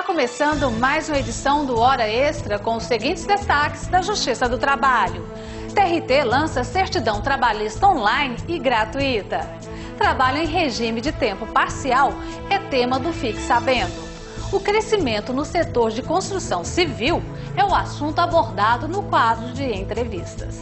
começando mais uma edição do Hora Extra com os seguintes destaques da Justiça do Trabalho. TRT lança certidão trabalhista online e gratuita. Trabalho em regime de tempo parcial é tema do Fique Sabendo. O crescimento no setor de construção civil é o assunto abordado no quadro de entrevistas.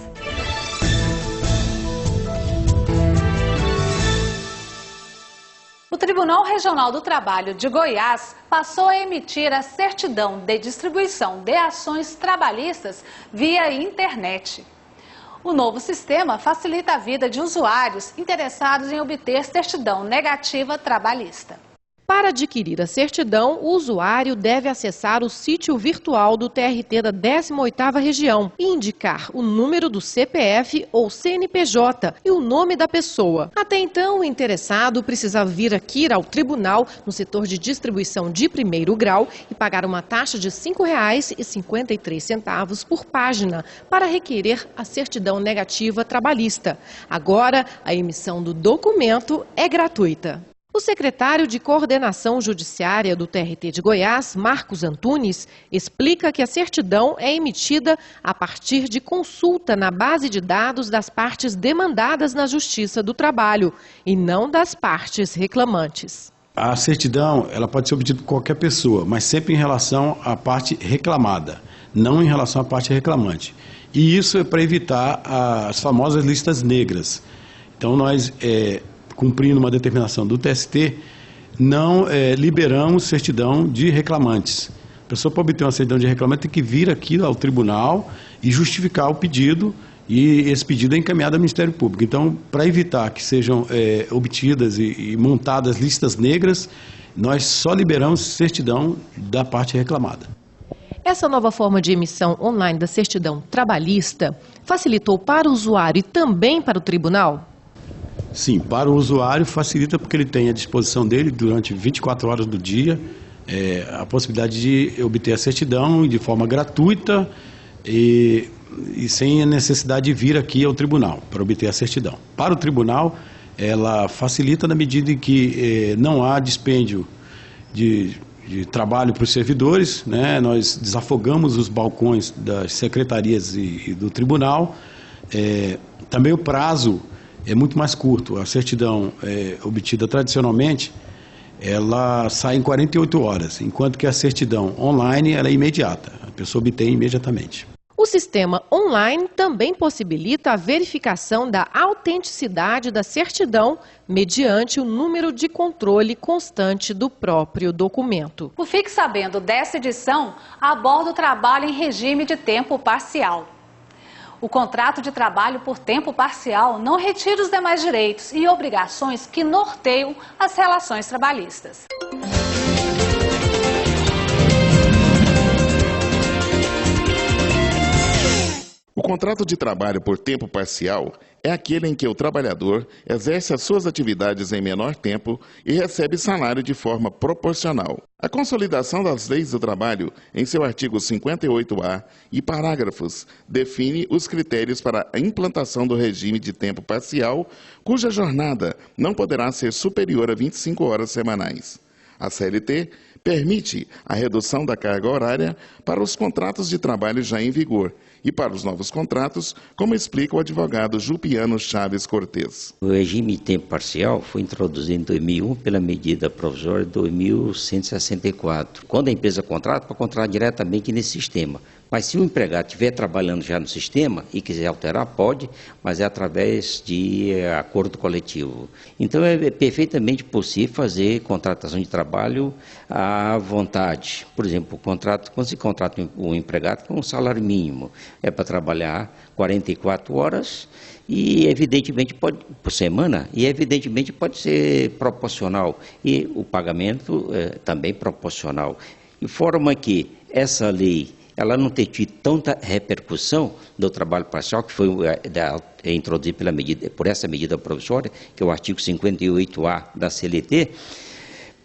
O Tribunal Regional do Trabalho de Goiás passou a emitir a certidão de distribuição de ações trabalhistas via internet. O novo sistema facilita a vida de usuários interessados em obter certidão negativa trabalhista. Para adquirir a certidão, o usuário deve acessar o sítio virtual do TRT da 18ª Região e indicar o número do CPF ou CNPJ e o nome da pessoa. Até então, o interessado precisava vir aqui ao tribunal no setor de distribuição de primeiro grau e pagar uma taxa de R$ 5,53 por página para requerer a certidão negativa trabalhista. Agora, a emissão do documento é gratuita. O secretário de Coordenação Judiciária do TRT de Goiás, Marcos Antunes, explica que a certidão é emitida a partir de consulta na base de dados das partes demandadas na Justiça do Trabalho e não das partes reclamantes. A certidão ela pode ser obtida por qualquer pessoa, mas sempre em relação à parte reclamada, não em relação à parte reclamante. E isso é para evitar as famosas listas negras. Então nós cumprindo uma determinação do TST, não liberamos certidão de reclamantes. A pessoa para obter uma certidão de reclamante tem que vir aqui ao tribunal e justificar o pedido, e esse pedido é encaminhado ao Ministério Público. Então, para evitar que sejam obtidas e montadas listas negras, nós só liberamos certidão da parte reclamada. Essa nova forma de emissão online da certidão trabalhista facilitou para o usuário e também para o tribunal? Sim, para o usuário facilita porque ele tem à disposição dele, durante 24 horas do dia, a possibilidade de obter a certidão de forma gratuita e sem a necessidade de vir aqui ao tribunal para obter a certidão. Para o tribunal, ela facilita na medida em que não há dispêndio de trabalho para os servidores, né? Nós desafogamos os balcões das secretarias e do tribunal. Também o prazo é muito mais curto. A certidão obtida tradicionalmente, ela sai em 48 horas, enquanto que a certidão online ela é imediata, a pessoa obtém imediatamente. O sistema online também possibilita a verificação da autenticidade da certidão mediante o número de controle constante do próprio documento. O Fique Sabendo dessa edição aborda o trabalho em regime de tempo parcial. O contrato de trabalho por tempo parcial não retira os demais direitos e obrigações que norteiam as relações trabalhistas. O contrato de trabalho por tempo parcial é aquele em que o trabalhador exerce as suas atividades em menor tempo e recebe salário de forma proporcional. A consolidação das leis do trabalho, em seu artigo 58A e parágrafos, define os critérios para a implantação do regime de tempo parcial, cuja jornada não poderá ser superior a 25 horas semanais. A CLT permite a redução da carga horária para os contratos de trabalho já em vigor e para os novos contratos, como explica o advogado Jupiano Chaves Cortes. O regime de tempo parcial foi introduzido em 2001 pela medida provisória 2164. Quando a empresa contrata, para contratar diretamente nesse sistema. Mas se o empregado estiver trabalhando já no sistema e quiser alterar, pode, mas é através de acordo coletivo. Então é perfeitamente possível fazer contratação de trabalho à vontade. Por exemplo, quando se contrata um empregado com um salário mínimo, é para trabalhar 44 horas e evidentemente pode, por semana, e evidentemente pode ser proporcional. E o pagamento também proporcional. De forma que essa lei ela não tem tido tanta repercussão do trabalho parcial, que foi introduzido por essa medida provisória, que é o artigo 58A da CLT,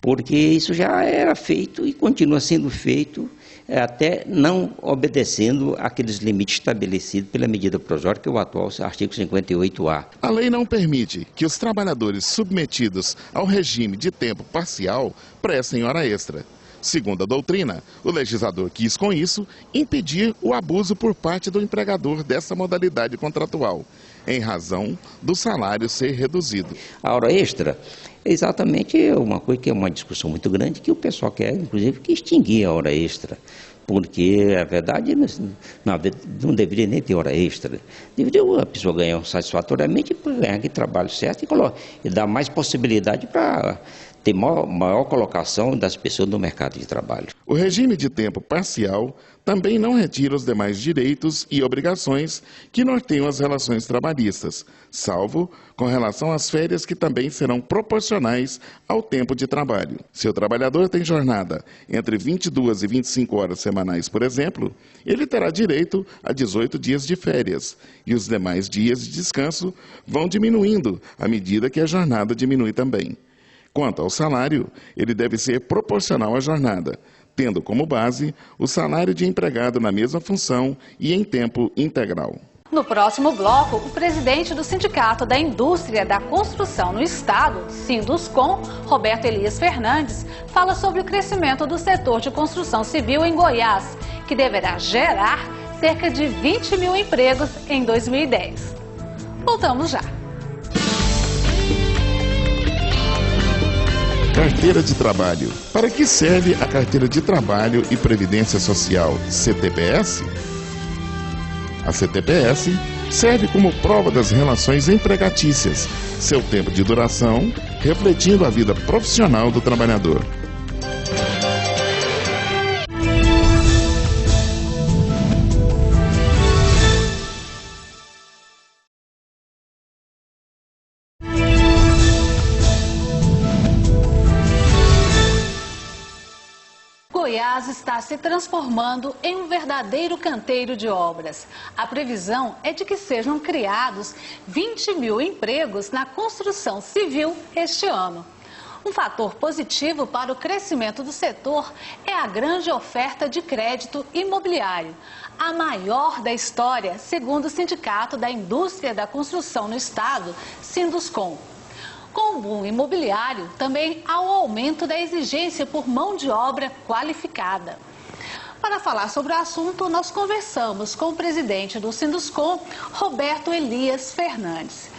porque isso já era feito e continua sendo feito, até não obedecendo aqueles limites estabelecidos pela medida provisória, que é o atual artigo 58A. A lei não permite que os trabalhadores submetidos ao regime de tempo parcial prestem hora extra. Segundo a doutrina, o legislador quis, com isso, impedir o abuso por parte do empregador dessa modalidade contratual, em razão do salário ser reduzido. A hora extra é exatamente uma coisa que é uma discussão muito grande, que o pessoal quer, inclusive, que extinguir a hora extra. Porque, a verdade, não deveria nem ter hora extra. Deveria a pessoa ganhar satisfatoriamente para ganhar aquele trabalho certo e dar mais possibilidade para ter maior colocação das pessoas no mercado de trabalho. O regime de tempo parcial também não retira os demais direitos e obrigações que norteiam as relações trabalhistas, salvo com relação às férias, que também serão proporcionais ao tempo de trabalho. Se o trabalhador tem jornada entre 22 e 25 horas semanais, por exemplo, ele terá direito a 18 dias de férias, e os demais dias de descanso vão diminuindo à medida que a jornada diminui também. Quanto ao salário, ele deve ser proporcional à jornada, tendo como base o salário de empregado na mesma função e em tempo integral. No próximo bloco, o presidente do Sindicato da Indústria da Construção no Estado, Sinduscom, Roberto Elias Fernandes, fala sobre o crescimento do setor de construção civil em Goiás, que deverá gerar cerca de 20 mil empregos em 2010. Voltamos já. Carteira de Trabalho. Para que serve a Carteira de Trabalho e Previdência Social, CTPS? A CTPS serve como prova das relações empregatícias, seu tempo de duração, refletindo a vida profissional do trabalhador. Goiás está se transformando em um verdadeiro canteiro de obras. A previsão é de que sejam criados 20 mil empregos na construção civil este ano. Um fator positivo para o crescimento do setor é a grande oferta de crédito imobiliário, a maior da história, segundo o Sindicato da Indústria da Construção no Estado, Sinduscom. Com o boom imobiliário, também há o aumento da exigência por mão de obra qualificada. Para falar sobre o assunto, nós conversamos com o presidente do Sinduscom, Roberto Elias Fernandes.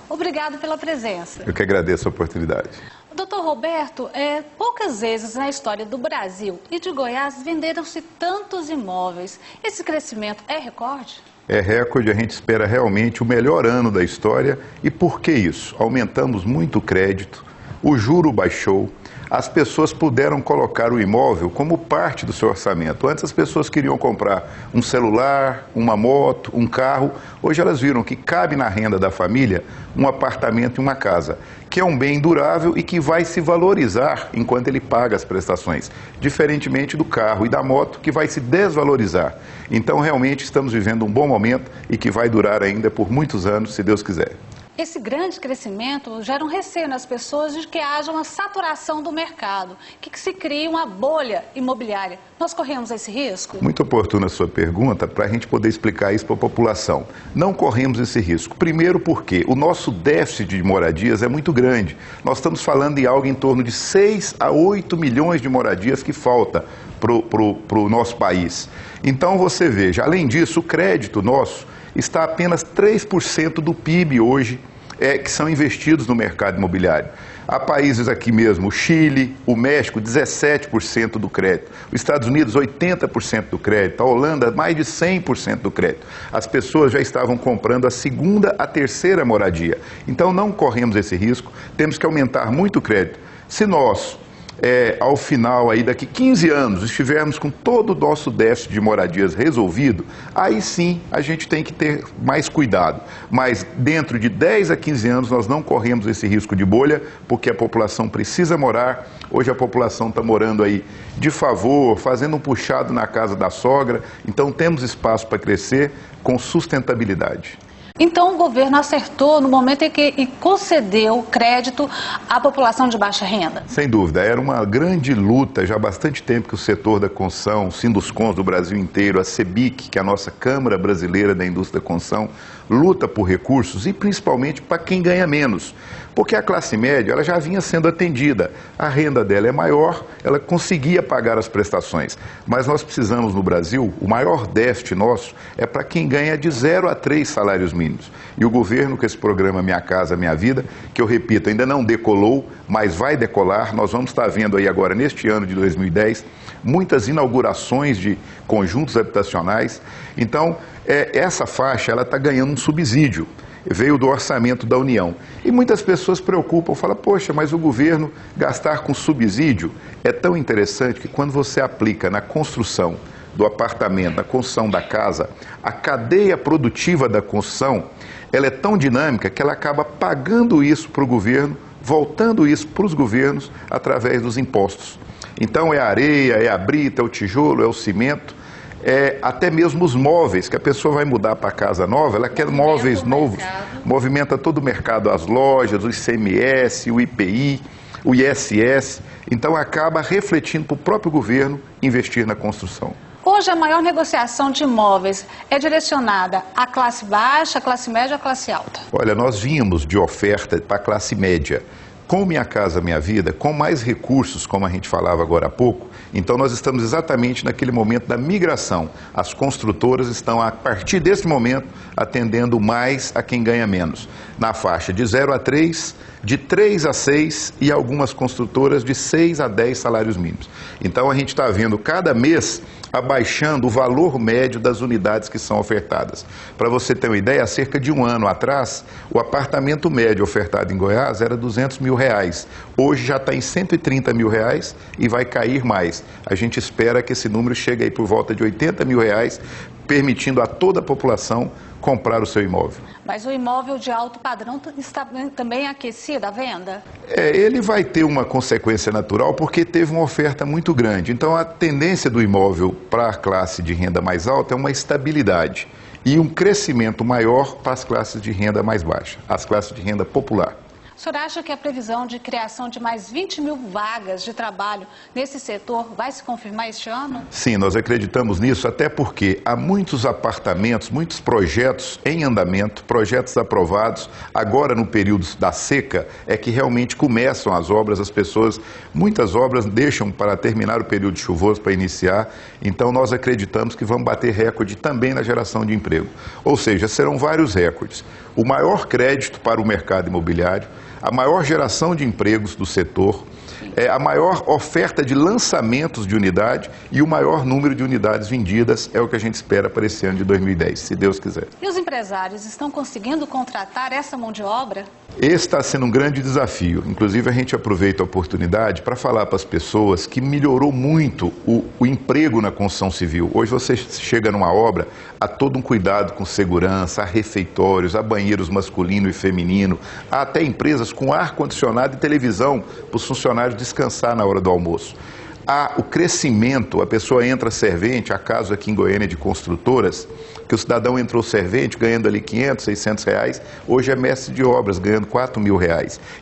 Obrigado pela presença. Eu que agradeço a oportunidade. Doutor Roberto, poucas vezes na história do Brasil e de Goiás venderam-se tantos imóveis. Esse crescimento é recorde? É recorde, a gente espera realmente o melhor ano da história. E por que isso? Aumentamos muito o crédito, o juro baixou, as pessoas puderam colocar o imóvel como parte do seu orçamento. Antes as pessoas queriam comprar um celular, uma moto, um carro. Hoje elas viram que cabe na renda da família um apartamento e uma casa, que é um bem durável e que vai se valorizar enquanto ele paga as prestações, diferentemente do carro e da moto, que vai se desvalorizar. Então realmente estamos vivendo um bom momento e que vai durar ainda por muitos anos, se Deus quiser. Esse grande crescimento gera um receio nas pessoas de que haja uma saturação do mercado, que se crie uma bolha imobiliária. Nós corremos esse risco? Muito oportuna a sua pergunta, para a gente poder explicar isso para a população. Não corremos esse risco. Primeiro porque o nosso déficit de moradias é muito grande. Nós estamos falando de algo em torno de 6 a 8 milhões de moradias que falta para o nosso país. Então você veja, além disso, o crédito nosso está apenas 3% do PIB hoje que são investidos no mercado imobiliário. Há países aqui mesmo, o Chile, o México, 17% do crédito. Os Estados Unidos, 80% do crédito. A Holanda, mais de 100% do crédito. As pessoas já estavam comprando a segunda, a terceira moradia. Então não corremos esse risco, temos que aumentar muito o crédito. Se nós, ao final, aí, daqui 15 anos, estivermos com todo o nosso déficit de moradias resolvido, aí sim a gente tem que ter mais cuidado. Mas dentro de 10 a 15 anos nós não corremos esse risco de bolha, porque a população precisa morar. Hoje a população está morando aí de favor, fazendo um puxado na casa da sogra. Então temos espaço para crescer com sustentabilidade. Então o governo acertou no momento em que concedeu crédito à população de baixa renda? Sem dúvida, era uma grande luta já há bastante tempo que o setor da construção, o Sinduscons do Brasil inteiro, a CEBIC, que é a nossa Câmara Brasileira da Indústria da Construção, luta por recursos e principalmente para quem ganha menos. Porque a classe média ela já vinha sendo atendida, a renda dela é maior, ela conseguia pagar as prestações. Mas nós precisamos no Brasil, o maior déficit nosso é para quem ganha de 0 a 3 salários mínimos. E o governo com esse programa Minha Casa Minha Vida, que eu repito, ainda não decolou, mas vai decolar, nós vamos estar vendo aí agora neste ano de 2010, muitas inaugurações de conjuntos habitacionais. Então, essa faixa ela está ganhando um subsídio. Veio do orçamento da União. E muitas pessoas preocupam, falam, poxa, mas o governo gastar com subsídio é tão interessante que quando você aplica na construção do apartamento, na construção da casa, a cadeia produtiva da construção, ela é tão dinâmica que ela acaba pagando isso para o governo, voltando isso para os governos através dos impostos. Então é a areia, é a brita, é o tijolo, é o cimento, até mesmo os móveis, que a pessoa vai mudar para casa nova, ela quer móveis novos, movimenta todo o mercado, as lojas, o ICMS, o IPI, o ISS, então acaba refletindo para o próprio governo investir na construção. Hoje a maior negociação de imóveis é direcionada à classe baixa, à classe média ou à classe alta? Olha, nós vínhamos de oferta para a classe média. Com Minha Casa Minha Vida, com mais recursos, como a gente falava agora há pouco, então nós estamos exatamente naquele momento da migração. As construtoras estão, a partir desse momento, atendendo mais a quem ganha menos. Na faixa de 0 a 3, de 3 a 6 e algumas construtoras de 6 a 10 salários mínimos. Então a gente está vendo cada mês abaixando o valor médio das unidades que são ofertadas. Para você ter uma ideia, há cerca de um ano atrás, o apartamento médio ofertado em Goiás era R$200 mil. Hoje já está em R$130 mil e vai cair mais. A gente espera que esse número chegue aí por volta de R$80 mil, permitindo a toda a população comprar o seu imóvel. Mas o imóvel de alto padrão está também aquecido à venda? Ele vai ter uma consequência natural porque teve uma oferta muito grande. Então a tendência do imóvel para a classe de renda mais alta é uma estabilidade e um crescimento maior para as classes de renda mais baixa, as classes de renda popular. O senhor acha que a previsão de criação de mais 20 mil vagas de trabalho nesse setor vai se confirmar este ano? Sim, nós acreditamos nisso, até porque há muitos apartamentos, muitos projetos em andamento, projetos aprovados. Agora, no período da seca, é que realmente começam as obras, as pessoas, muitas obras deixam para terminar o período chuvoso, para iniciar. Então, nós acreditamos que vamos bater recorde também na geração de emprego. Ou seja, serão vários recordes. O maior crédito para o mercado imobiliário, a maior geração de empregos do setor, a maior oferta de lançamentos de unidade e o maior número de unidades vendidas é o que a gente espera para esse ano de 2010, se Deus quiser. E os empresários estão conseguindo contratar essa mão de obra? Esse está sendo um grande desafio. Inclusive, a gente aproveita a oportunidade para falar para as pessoas que melhorou muito o emprego na construção civil. Hoje você chega numa obra, há todo um cuidado com segurança, há refeitórios, há banheiros masculino e feminino, há até empresas com ar-condicionado e televisão para os funcionários descansar na hora do almoço. Há o crescimento, a pessoa entra servente, há casos aqui em Goiânia de construtoras, que o cidadão entrou servente ganhando ali R$500, R$600, hoje é mestre de obras ganhando R$4 mil.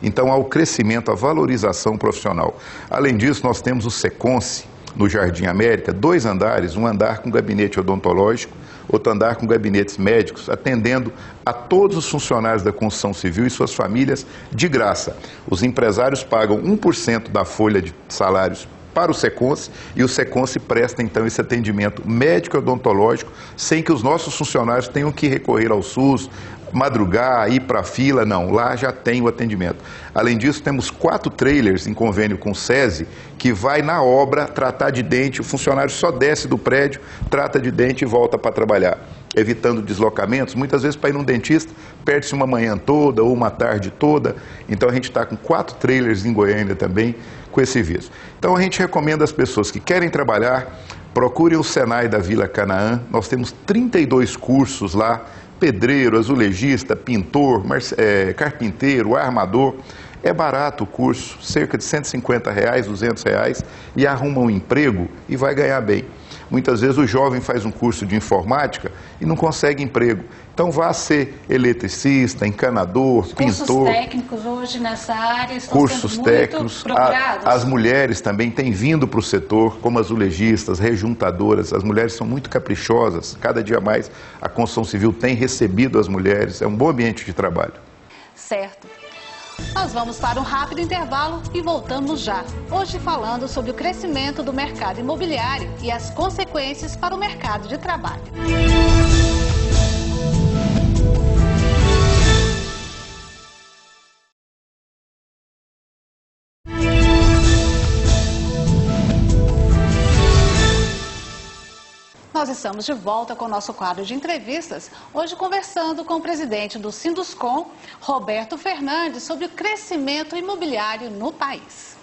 Então há o crescimento, a valorização profissional. Além disso, nós temos o Seconce, no Jardim América, 2 andares, um andar com gabinete odontológico, outro andar com gabinetes médicos, atendendo a todos os funcionários da construção civil e suas famílias de graça. Os empresários pagam 1% da folha de salários para o Seconce e o Seconce presta então esse atendimento médico e odontológico sem que os nossos funcionários tenham que recorrer ao SUS, madrugar, ir para a fila, não, lá já tem o atendimento. Além disso, temos 4 trailers em convênio com o SESI, que vai na obra tratar de dente, o funcionário só desce do prédio, trata de dente e volta para trabalhar, evitando deslocamentos. Muitas vezes para ir num dentista, perde-se uma manhã toda ou uma tarde toda, então a gente está com 4 trailers em Goiânia também com esse serviço. Então a gente recomenda às pessoas que querem trabalhar, procurem o Senai da Vila Canaã, nós temos 32 cursos lá, pedreiro, azulejista, pintor, carpinteiro, armador. É barato o curso, cerca de R$150, R$200, e arruma um emprego e vai ganhar bem. Muitas vezes o jovem faz um curso de informática e não consegue emprego. Então vá ser eletricista, encanador, pintor. Cursos técnicos hoje nessa área estão cursos sendo técnicos. muito procurados. As mulheres também têm vindo para o setor, como azulejistas, rejuntadoras. As mulheres são muito caprichosas. Cada dia mais a construção civil tem recebido as mulheres. É um bom ambiente de trabalho. Certo. Nós vamos para um rápido intervalo e voltamos já. Hoje falando sobre o crescimento do mercado imobiliário e as consequências para o mercado de trabalho. Nós estamos de volta com o nosso quadro de entrevistas, hoje conversando com o presidente do Sinduscom, Roberto Fernandes, sobre o crescimento imobiliário no país.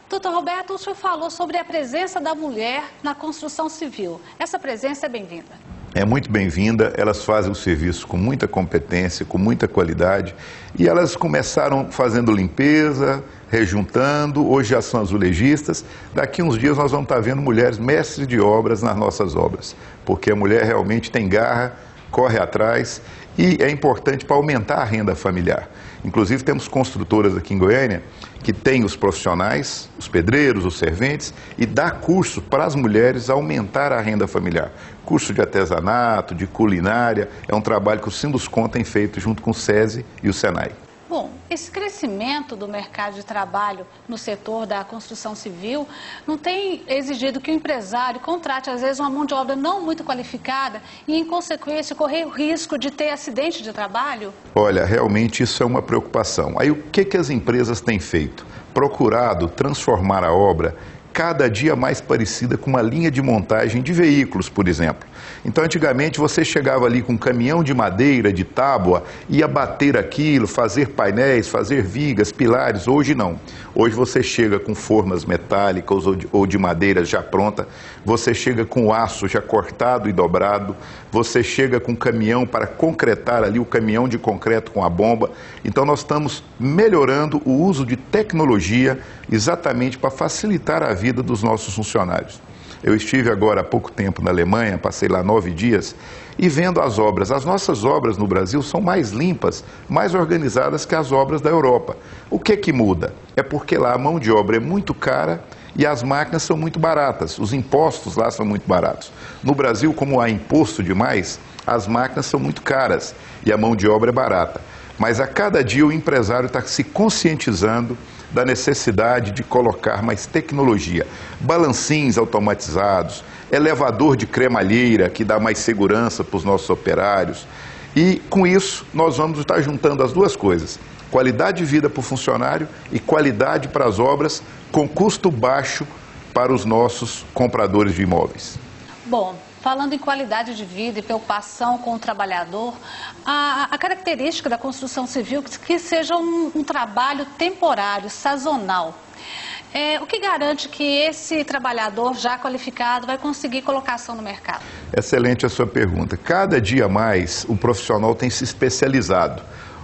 Doutor Roberto, o senhor falou sobre a presença da mulher na construção civil. Essa presença é bem-vinda? É muito bem-vinda, elas fazem o serviço com muita competência, com muita qualidade, e elas começaram fazendo limpeza, rejuntando, hoje já são azulejistas. Daqui uns dias nós vamos estar vendo mulheres mestres de obras nas nossas obras, porque a mulher realmente tem garra, corre atrás e é importante para aumentar a renda familiar. Inclusive temos construtoras aqui em Goiânia que têm os profissionais, os pedreiros, os serventes, e dá curso para as mulheres aumentar a renda familiar. Curso de artesanato, de culinária, é um trabalho que o Sinduscom tem feito junto com o SESI e o SENAI. Bom, esse crescimento do mercado de trabalho no setor da construção civil não tem exigido que o empresário contrate, às vezes, uma mão de obra não muito qualificada e, em consequência, correr o risco de ter acidente de trabalho? Olha, realmente isso é uma preocupação. Aí o que as empresas têm feito? Procurado transformar a obra cada dia mais parecida com uma linha de montagem de veículos, por exemplo. Então, antigamente, você chegava ali com um caminhão de madeira, de tábua, ia bater aquilo, fazer painéis, fazer vigas, pilares. Hoje não. Hoje você chega com formas metálicas ou de madeira já pronta, você chega com aço já cortado e dobrado, você chega com caminhão para concretar ali o caminhão de concreto com a bomba. Então, nós estamos melhorando o uso de tecnologia exatamente para facilitar a vida dos nossos funcionários. Eu estive agora há pouco tempo na Alemanha, passei lá 9 dias, e vendo as obras. As nossas obras no Brasil são mais limpas, mais organizadas que as obras da Europa. O que muda? É porque lá a mão de obra é muito cara e as máquinas são muito baratas. Os impostos lá são muito baratos. No Brasil, como há imposto demais, as máquinas são muito caras e a mão de obra é barata. Mas a cada dia o empresário está se conscientizando da necessidade de colocar mais tecnologia, balancins automatizados, elevador de cremalheira que dá mais segurança para os nossos operários. E com isso nós vamos estar juntando as duas coisas, qualidade de vida para o funcionário e qualidade para as obras com custo baixo para os nossos compradores de imóveis. Bom, falando em qualidade de vida e preocupação com o trabalhador, a característica da construção civil que seja um trabalho temporário, sazonal. O que garante que esse trabalhador já qualificado vai conseguir colocação no mercado? Excelente a sua pergunta. Cada dia mais o profissional tem se especializado.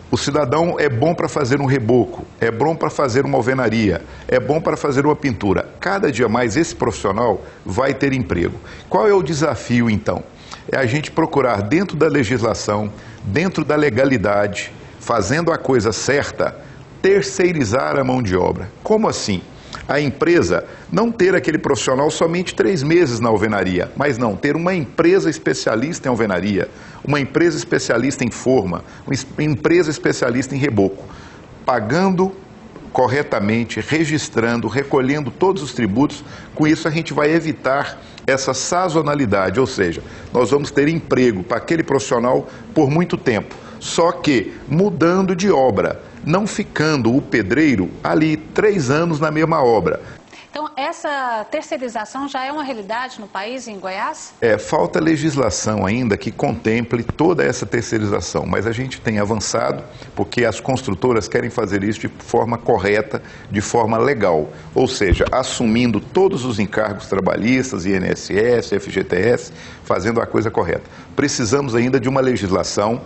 O cidadão é bom para fazer um reboco, é bom para fazer uma alvenaria, é bom para fazer uma pintura. Cada dia mais esse profissional vai ter emprego. Qual é o desafio, então? É a gente procurar dentro da legislação, dentro da legalidade, fazendo a coisa certa, terceirizar a mão de obra. Como assim? A empresa não ter aquele profissional somente 3 meses na alvenaria, mas não, ter uma empresa especialista em alvenaria, uma empresa especialista em forma, uma empresa especialista em reboco, pagando corretamente, registrando, recolhendo todos os tributos. Com isso a gente vai evitar essa sazonalidade, ou seja, nós vamos ter emprego para aquele profissional por muito tempo, só que mudando de obra, não ficando o pedreiro ali 3 anos na mesma obra. Então, essa terceirização já é uma realidade no país, em Goiás? Falta legislação ainda que contemple toda essa terceirização, mas a gente tem avançado porque as construtoras querem fazer isso de forma correta, de forma legal, ou seja, assumindo todos os encargos trabalhistas, INSS, FGTS, fazendo a coisa correta. Precisamos ainda de uma legislação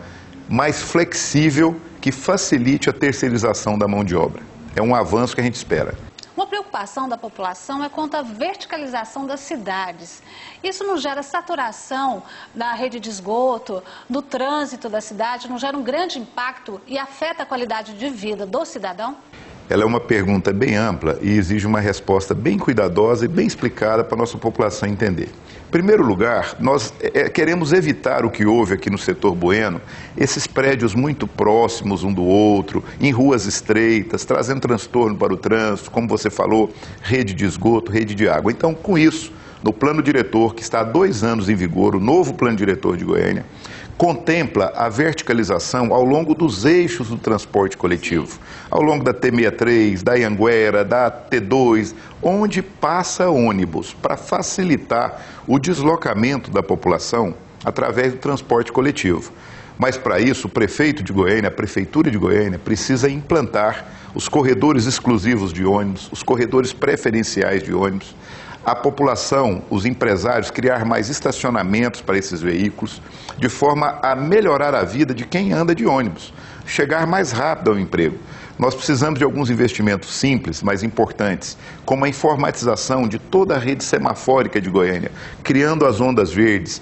mais flexível que facilite a terceirização da mão de obra. É um avanço que a gente espera. Uma preocupação da população é quanto à verticalização das cidades. Isso não gera saturação da rede de esgoto, do trânsito da cidade, não gera um grande impacto e afeta a qualidade de vida do cidadão? Ela é uma pergunta bem ampla e exige uma resposta bem cuidadosa e bem explicada para a nossa população entender. Em primeiro lugar, nós queremos evitar o que houve aqui no setor Bueno, esses prédios muito próximos um do outro, em ruas estreitas, trazendo transtorno para o trânsito, como você falou, rede de esgoto, rede de água. Então, com isso, no plano diretor, que está há 2 anos em vigor, o novo plano diretor de Goiânia, contempla a verticalização ao longo dos eixos do transporte coletivo, ao longo da T63, da Anhanguera, da T2, onde passa ônibus, para facilitar o deslocamento da população através do transporte coletivo. Mas para isso, o prefeito de Goiânia, a prefeitura de Goiânia, precisa implantar os corredores exclusivos de ônibus, os corredores preferenciais de ônibus, a população, os empresários, criar mais estacionamentos para esses veículos, de forma a melhorar a vida de quem anda de ônibus, chegar mais rápido ao emprego. Nós precisamos de alguns investimentos simples, mas importantes, como a informatização de toda a rede semafórica de Goiânia, criando as ondas verdes.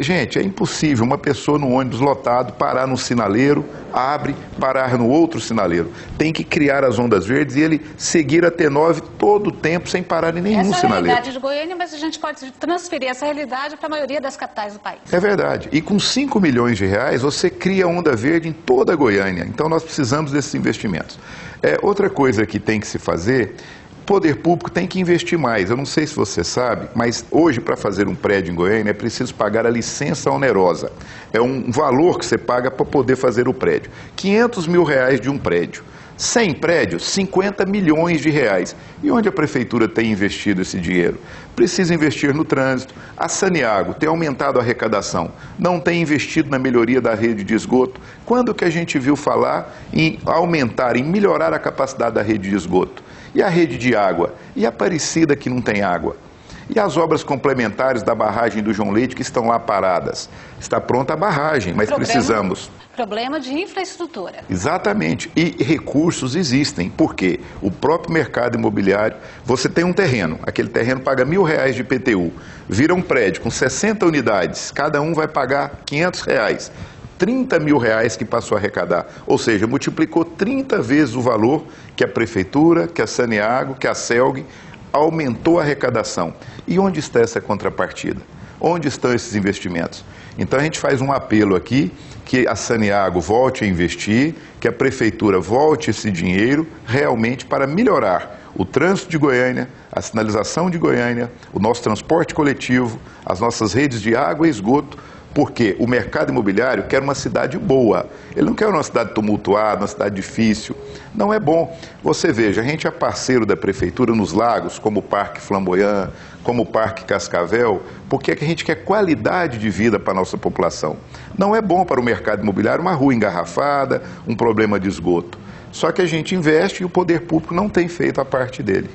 Gente, é impossível uma pessoa no ônibus lotado parar no sinaleiro, abre, parar no outro sinaleiro. Tem que criar as ondas verdes e ele seguir a T9 todo o tempo sem parar em nenhum sinaleiro. Essa é a realidade de Goiânia, mas a gente pode transferir essa realidade para a maioria das capitais do país. É verdade. E com 5 milhões de reais você cria onda verde em toda a Goiânia. Então nós precisamos desses investimentos. Outra coisa que tem que se fazer... O poder público tem que investir mais. Eu não sei se você sabe, mas hoje para fazer um prédio em Goiânia é preciso pagar a licença onerosa. É um valor que você paga para poder fazer o prédio. 500 mil reais de um prédio. 100 prédios, 50 milhões de reais. E onde a prefeitura tem investido esse dinheiro? Precisa investir no trânsito. A Saneago tem aumentado a arrecadação, não tem investido na melhoria da rede de esgoto. Quando que a gente viu falar em aumentar, em melhorar a capacidade da rede de esgoto? E a rede de água? E a Aparecida que não tem água? E as obras complementares da barragem do João Leite que estão lá paradas? Está pronta a barragem, mas precisamos... Problema de infraestrutura. Exatamente. E recursos existem. Por quê? O próprio mercado imobiliário, você tem um terreno, aquele terreno paga R$1.000 de IPTU, vira um prédio com 60 unidades, cada um vai pagar R$500. 30 mil reais que passou a arrecadar, ou seja, multiplicou 30 vezes o valor que a prefeitura, que a Saneago, que a Celg aumentou a arrecadação. E onde está essa contrapartida? Onde estão esses investimentos? Então a gente faz um apelo aqui que a Saneago volte a investir, que a prefeitura volte esse dinheiro realmente para melhorar o trânsito de Goiânia, a sinalização de Goiânia, o nosso transporte coletivo, as nossas redes de água e esgoto, porque o mercado imobiliário quer uma cidade boa. Ele não quer uma cidade tumultuada, uma cidade difícil. Não é bom. Você veja, a gente é parceiro da prefeitura nos lagos, como o Parque Flamboyant, como o Parque Cascavel, porque a gente quer qualidade de vida para a nossa população. Não é bom para o mercado imobiliário uma rua engarrafada, um problema de esgoto. Só que a gente investe e o poder público não tem feito a parte dele.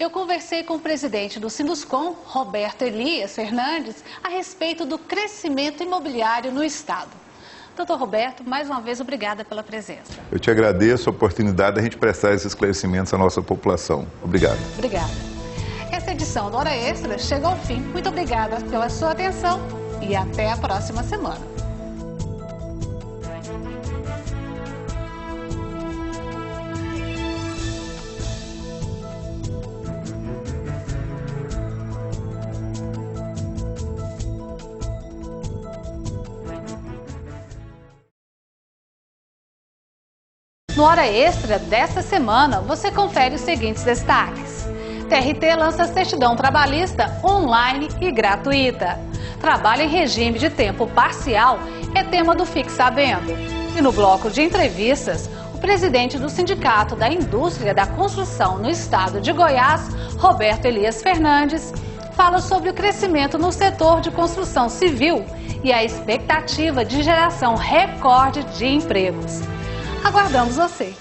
Eu conversei com o presidente do Sinduscom, Roberto Elias Fernandes, a respeito do crescimento imobiliário no estado. Doutor Roberto, mais uma vez, obrigada pela presença. Eu te agradeço a oportunidade de a gente prestar esses esclarecimentos à nossa população. Obrigado. Obrigada. Essa edição do Hora Extra chega ao fim. Muito obrigada pela sua atenção e até a próxima semana. No Hora Extra desta semana, você confere os seguintes destaques. TRT lança certidão trabalhista online e gratuita. Trabalho em regime de tempo parcial é tema do Fique Sabendo. E no bloco de entrevistas, o presidente do Sindicato da Indústria da Construção no estado de Goiás, Roberto Elias Fernandes, fala sobre o crescimento no setor de construção civil e a expectativa de geração recorde de empregos. Aguardamos você!